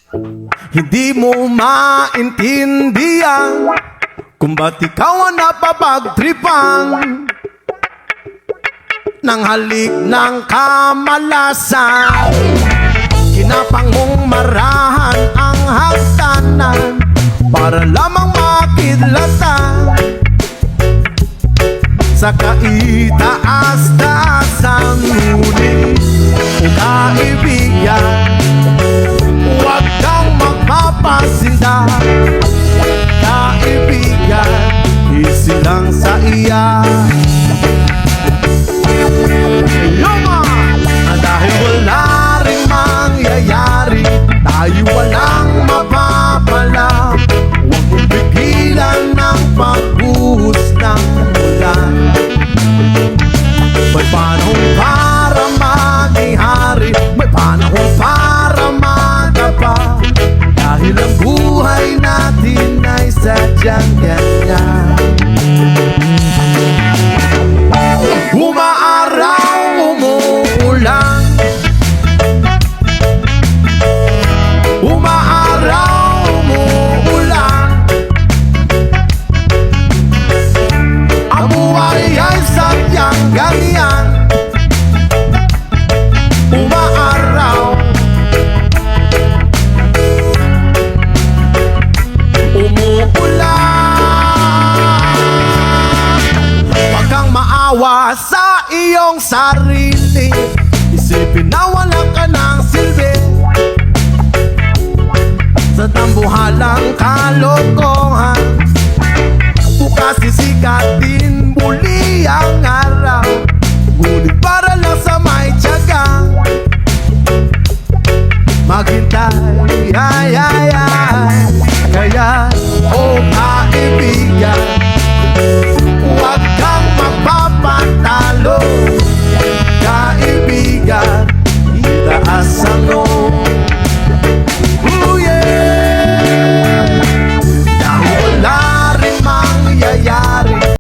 Hindi mo maintindihan kung ba't ikaw ang napapagtripang ng halik ng kamalasan. Kinapang mong marahan ang hagdanan para lamang makidlatan sa kaitaas-taasan. Ngunit o kaibigan, huwag kang magpapasinda. Kaibigan, easy lang sa iya. Yuma! Dahil wala ring mangyayari, tayo walang mapapala. Huwag mong pigilan ng pagbuhos ng ulan. May panahon para maging-hari, may panahon para magapa. Dahil ang buhay natin ay sadyang ganyan. Umaaraw, umuulan. Umaaraw, umuulan. Ang buhay ay sadyang ganyan. Umaaraw, umuulan. Huwag kang maawa sa iyong sarili. Isipin na wala ka ng silbi sa tambuhalang kalokohan. Bukas sisikat din muli ang araw, ngunit para lang sa may tiyaga maghintay. Kaya, oh kaibigan,